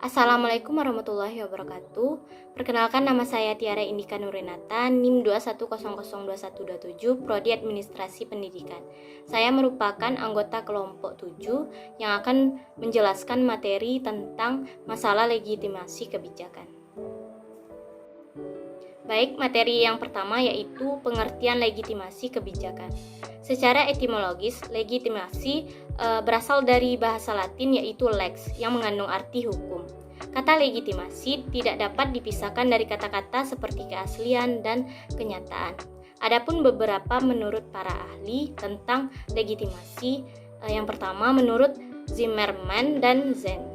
Assalamualaikum warahmatullahi wabarakatuh. Perkenalkan, nama saya Tiara Indika Nurinata, NIM 2100217, Prodi Administrasi Pendidikan. Saya merupakan anggota kelompok 7 yang akan menjelaskan materi tentang masalah legitimasi kebijakan. Baik, materi yang pertama yaitu pengertian legitimasi kebijakan. Secara etimologis, legitimasi berasal dari bahasa Latin yaitu lex yang mengandung arti hukum. Kata legitimasi tidak dapat dipisahkan dari kata-kata seperti keaslian dan kenyataan. Adapun beberapa menurut para ahli tentang legitimasi, yang pertama menurut Zimmerman dan Zen.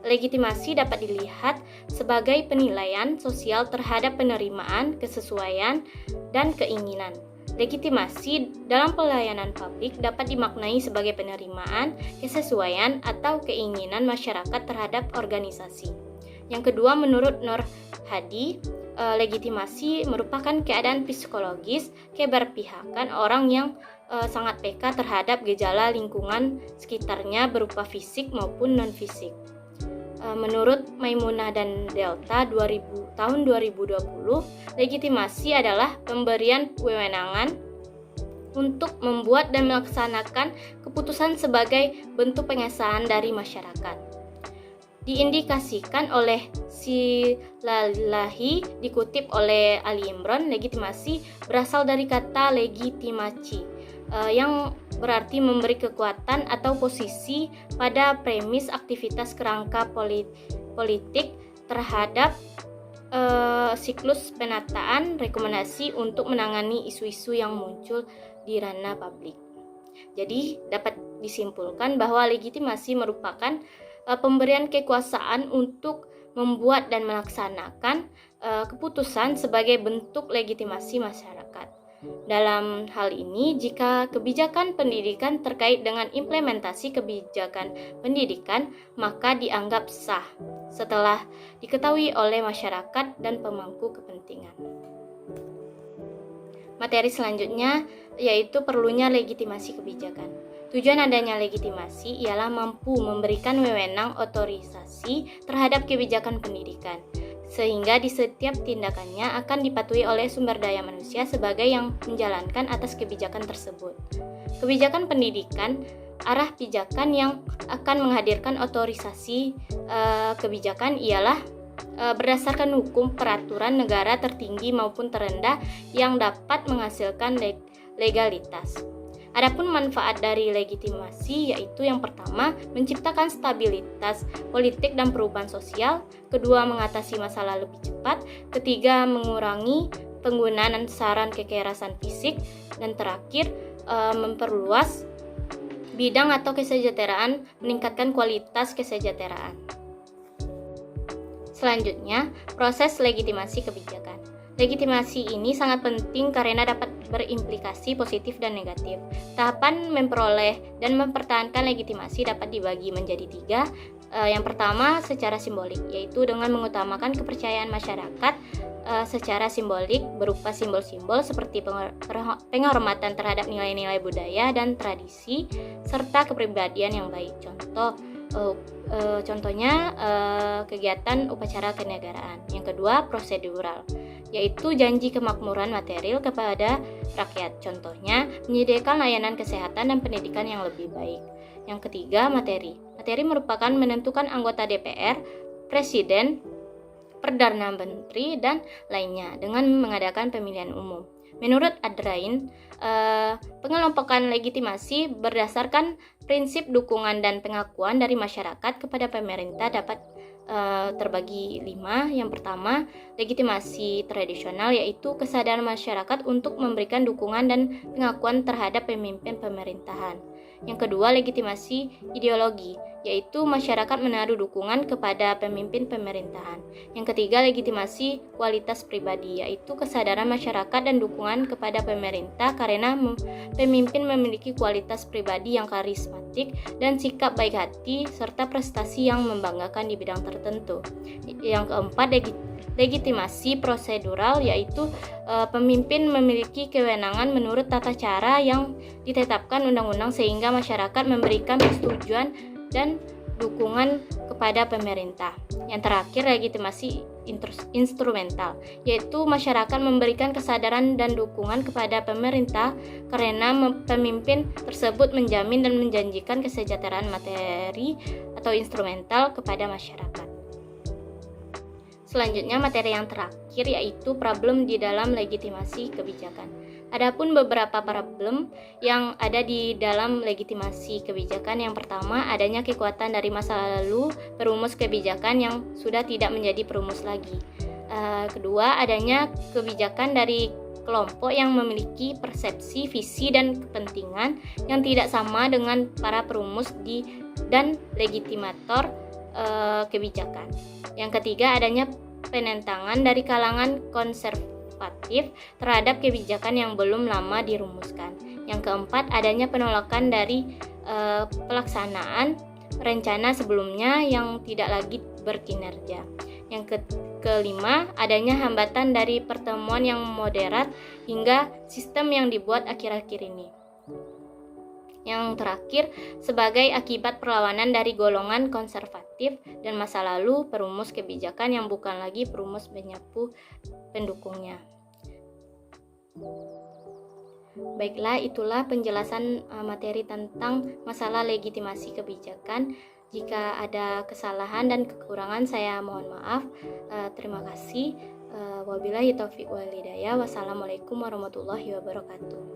Legitimasi dapat dilihat sebagai penilaian sosial terhadap penerimaan, kesesuaian, dan keinginan. Legitimasi dalam pelayanan publik dapat dimaknai sebagai penerimaan, kesesuaian, atau keinginan masyarakat terhadap organisasi. Yang kedua, menurut Nur Hadi, legitimasi merupakan keadaan psikologis keberpihakan orang yang sangat peka terhadap gejala lingkungan sekitarnya berupa fisik maupun non-fisik. Menurut Maimunah dan Delta tahun 2020, legitimasi adalah pemberian wewenangan untuk membuat dan melaksanakan keputusan sebagai bentuk pengesahan dari masyarakat. Diindikasikan oleh Silalahi, dikutip oleh Ali Imran, legitimasi berasal dari kata legitimaci, yang berarti memberi kekuatan atau posisi pada premis aktivitas kerangka politik terhadap siklus penataan rekomendasi untuk menangani isu-isu yang muncul di ranah publik. Jadi dapat disimpulkan bahwa legitimasi merupakan pemberian kekuasaan untuk membuat dan melaksanakan keputusan sebagai bentuk legitimasi masyarakat. Dalam hal ini, jika kebijakan pendidikan terkait dengan implementasi kebijakan pendidikan, maka dianggap sah setelah diketahui oleh masyarakat dan pemangku kepentingan. Materi selanjutnya yaitu perlunya legitimasi kebijakan. Tujuan adanya legitimasi ialah mampu memberikan wewenang otorisasi terhadap kebijakan pendidikan, sehingga di setiap tindakannya akan dipatuhi oleh sumber daya manusia sebagai yang menjalankan atas kebijakan tersebut. Kebijakan pendidikan, arah pijakan yang akan menghadirkan otorisasi kebijakan ialah berdasarkan hukum peraturan negara tertinggi maupun terendah yang dapat menghasilkan legalitas. Adapun manfaat dari legitimasi yaitu yang pertama, menciptakan stabilitas politik dan perubahan sosial, kedua, mengatasi masalah lebih cepat, ketiga, mengurangi penggunaan saran kekerasan fisik, dan terakhir, memperluas bidang atau kesejahteraan, meningkatkan kualitas kesejahteraan. Selanjutnya, proses legitimasi kebijakan. Legitimasi ini sangat penting karena dapat berimplikasi positif dan negatif. Tahapan memperoleh dan mempertahankan legitimasi dapat dibagi menjadi 3. Yang pertama, secara simbolik, yaitu dengan mengutamakan kepercayaan masyarakat secara simbolik berupa simbol-simbol seperti penghormatan terhadap nilai-nilai budaya dan tradisi serta kepribadian yang baik. Contohnya kegiatan upacara kenegaraan. Yang kedua, prosedural, yaitu janji kemakmuran material kepada rakyat. Contohnya, menyediakan layanan kesehatan dan pendidikan yang lebih baik. Yang ketiga, materi. Materi merupakan menentukan anggota DPR, presiden, perdana menteri, dan lainnya dengan mengadakan pemilihan umum. Menurut Adrain, pengelompokan legitimasi berdasarkan prinsip dukungan dan pengakuan dari masyarakat kepada pemerintah dapat terbagi 5. Yang pertama, legitimasi tradisional, yaitu kesadaran masyarakat untuk memberikan dukungan dan pengakuan terhadap pemimpin pemerintahan. Yang kedua, legitimasi ideologi, yaitu masyarakat menaruh dukungan kepada pemimpin pemerintahan. Yang ketiga, legitimasi kualitas pribadi, yaitu kesadaran masyarakat dan dukungan kepada pemerintah karena pemimpin memiliki kualitas pribadi yang karismatik dan sikap baik hati serta prestasi yang membanggakan di bidang tertentu. Yang keempat, legitimasi prosedural, yaitu pemimpin memiliki kewenangan menurut tata cara yang ditetapkan undang-undang sehingga masyarakat memberikan persetujuan dan dukungan kepada pemerintah. Yang terakhir, legitimasi instrumental, yaitu masyarakat memberikan kesadaran dan dukungan kepada pemerintah karena pemimpin tersebut menjamin dan menjanjikan kesejahteraan materi atau instrumental kepada masyarakat. Selanjutnya, materi yang terakhir yaitu problem di dalam legitimasi kebijakan. Adapun beberapa problem yang ada di dalam legitimasi kebijakan. Yang pertama, adanya kekuatan dari masa lalu perumus kebijakan yang sudah tidak menjadi perumus lagi. Kedua, adanya kebijakan dari kelompok yang memiliki persepsi, visi, dan kepentingan yang tidak sama dengan para perumus dan legitimator kebijakan. Yang ketiga, adanya penentangan dari kalangan konservatif terhadap kebijakan yang belum lama dirumuskan. Yang keempat, adanya penolakan dari pelaksanaan rencana sebelumnya yang tidak lagi berkinerja. Yang kelima, adanya hambatan dari pertemuan yang moderat hingga sistem yang dibuat akhir-akhir ini. Yang terakhir, sebagai akibat perlawanan dari golongan konservatif dan masa lalu perumus kebijakan yang bukan lagi perumus penyapu pendukungnya. Baiklah, itulah penjelasan materi tentang masalah legitimasi kebijakan. Jika ada kesalahan dan kekurangan, saya mohon maaf. Terima kasih. Wabillahi taufiq wal hidayah. Wassalamualaikum warahmatullahi wabarakatuh.